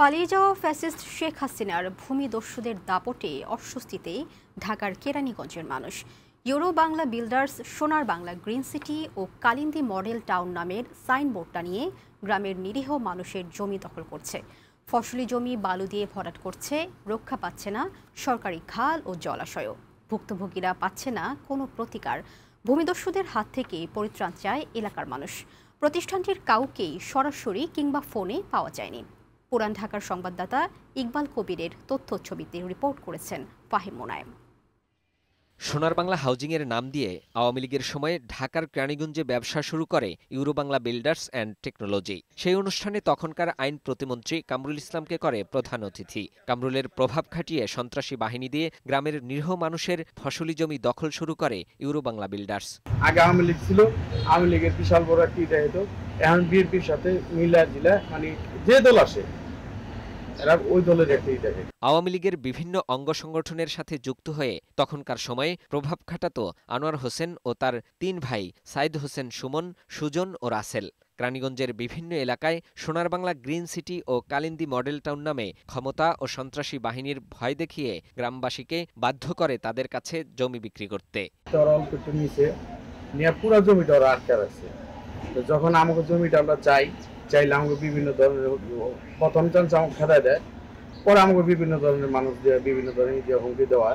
পালিয়ে যাওয়া ফ্যাসিস্ট শেখ হাসিনার ভূমিদস্যুদের দাপটে অস্বস্তিতে ঢাকার কেরানীগঞ্জের মানুষ। ইউরো বাংলা বিল্ডার্স সোনার বাংলা গ্রিন সিটি ও কালিন্দী মডেল টাউন নামের সাইনবোর্ডটা নিয়ে গ্রামের নিরীহ মানুষের জমি দখল করছে। ফসলি জমি বালু দিয়ে ভরাট করছে, রক্ষা পাচ্ছে না সরকারি খাল ও জলাশয়ও। ভুক্তভোগীরা পাচ্ছে না কোনো প্রতিকার। ভূমিদস্যুদের হাত থেকে পরিত্রাণ চায় এলাকার মানুষ। প্রতিষ্ঠানটির কাউকেই সরাসরি কিংবা ফোনে পাওয়া যায়নি। পুরান ঢাকার সংবাদদাতা ইকবাল কবিরের তথ্য ছবিতে রিপোর্ট করেছেন ফাহিম মোনায়েম। সোনার বাংলা হাউজিংয়ের নাম দিয়ে আওয়ামী লীগের সময়ে ঢাকার কেরানীগঞ্জে ব্যবসা শুরু করে euro Bangla builders and technology. সেই অনুষ্ঠানে তখনকার আইন প্রতিমন্ত্রী কামরুল ইসলামকে করে প্রধান অতিথি। কামরুলের প্রভাব খাটিয়ে সন্ত্রাসী বাহিনী দিয়ে গ্রামের নিরীহ মানুষের ফসলি জমি দখল শুরু করে ইউরো বাংলা বিল্ডার্স। আগে আওয়ামী লীগ ছিল, আওয়ামী লীগের বিশাল বড় একটা ইটা হতো। এখন বিএনপির সাথে মিলা জিলা মানে যে দল আসে আওয়ামী লীগের বিভিন্ন অঙ্গ সংগঠনের সাথে যুক্ত হয়ে তখনকার সময়ে প্রভাব খাটাত আনোয়ার হোসেন ও তার ৩ ভাই সাইদ হোসেন সুমন, সুজন ও রাসেল। কেরানীগঞ্জের বিভিন্ন এলাকায় সোনার বাংলা গ্রিন সিটি ও কালিন্দী মডেল টাউন নামে ক্ষমতা ও সন্ত্রাসী বাহিনীর ভয় দেখিয়ে গ্রামবাসীকে বাধ্য করে তাদের কাছে জমি বিক্রি করতে। পুরো জমিটা ওরা আটকে রাখছে। যখন আমাকে জমিটা আমরা চাইলে আমাকে বিভিন্ন ধরনের প্রথম চান্স আমাকে খেদায় দেয়, পরে আমাকে বিভিন্ন ধরনের মানুষ দেয়, বিভিন্ন ধরনের হুমকি দেওয়া।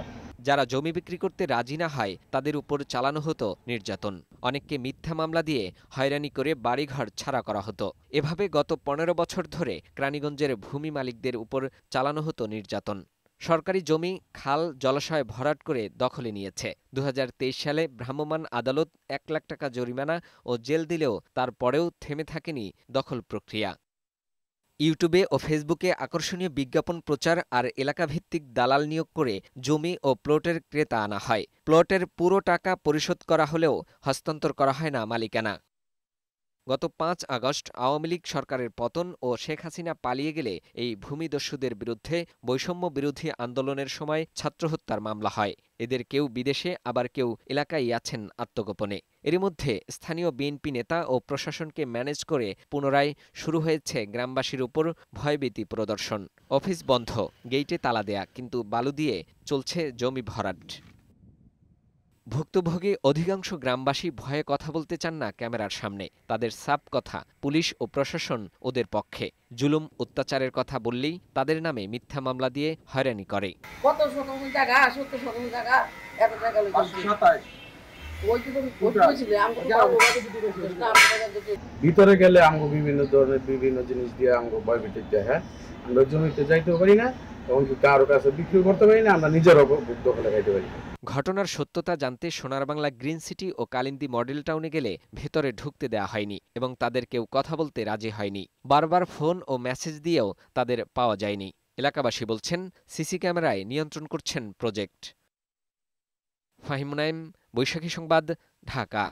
যারা জমি বিক্রি করতে রাজি না হয় তাদের উপর চালানো হতো নির্যাতন। অনেককে মিথ্যা মামলা দিয়ে হয়রানি করে বাড়িঘর ছাড়া করা হতো। এভাবে গত ১৫ বছর ধরে কেরানীগঞ্জের ভূমি মালিকদের উপর চালানো হতো নির্যাতন। সরকারি জমি, খাল, জলাশয় ভরাট করে দখলে নিয়েছে। ২০২৩ সালে ভ্রাম্যমাণ আদালত ১ লাখ টাকা জরিমানা ও জেল দিলেও তারপরেও থেমে থাকেনি দখল প্রক্রিয়া। ইউটিউবে ও ফেসবুকে আকর্ষণীয় বিজ্ঞাপন প্রচার আর এলাকাভিত্তিক দালাল নিয়োগ করে জমি ও প্লটের ক্রেতা আনা হয়। প্লটের পুরো টাকা পরিশোধ করা হলেও হস্তান্তর করা হয় না মালিকানা। গত ৫ আগস্ট আওয়ামী লীগ সরকারের পতন ও শেখ হাসিনা পালিয়ে গেলে এই ভূমিদস্যুদের বিরুদ্ধে বৈষম্য বিরোধী আন্দোলনের সময় ছাত্র হত্যার মামলা হয়। এদের কেউ বিদেশে, আবার কেউ এলাকায় আছেন আত্মগোপনে। এরই মধ্যে স্থানীয় বিএনপি নেতা ও প্রশাসনকে ম্যানেজ করে পুনরায় শুরু হয়েছে গ্রামবাসীর উপর ভয়ভীতি প্রদর্শন। অফিস বন্ধ, গেইটে তালা দেয়া, কিন্তু বালু দিয়ে চলছে জমি ভরাট। ভুক্তভোগী অধিকাংশ গ্রামবাসী ভয়ে কথা বলতে চান না ক্যামেরার সামনে। তাদের সাফ কথা, পুলিশ ও প্রশাসন ওদের পক্ষে। জুলুম, অত্যাচারের কথা বললেই তাদের নামে মিথ্যা মামলা দিয়ে হয়রানি করে। ভিতরে গেলে আমাকে বিভিন্ন ধরনের বিভিন্ন জিনিস দিয়ে আমাকে ভয়ভীতি দেখায়। আমরা জমিতে যাইতেও পারি না, এমনকি কারো কাছে বিক্রি করতে পারি না, আমরা নিজের দখলে খাইতে পারি না। ঘটনার সত্যতা জানতে সোনার বাংলা গ্রিন সিটি ও কালিন্দী মডেল টাউনে গেলে ভেতরে ঢুকতে দেওয়া হয়নি এবং তাদের কেউ কথা বলতে রাজি হয়নি। বারবার ফোন ও মেসেজ দিয়েও তাদের পাওয়া যায়নি। এলাকাবাসী বলছেন, সিসি ক্যামেরায় নিয়ন্ত্রণ করছেন প্রজেক্ট। ফাহিম মোনায়েম, বৈশাখী সংবাদ, ঢাকা।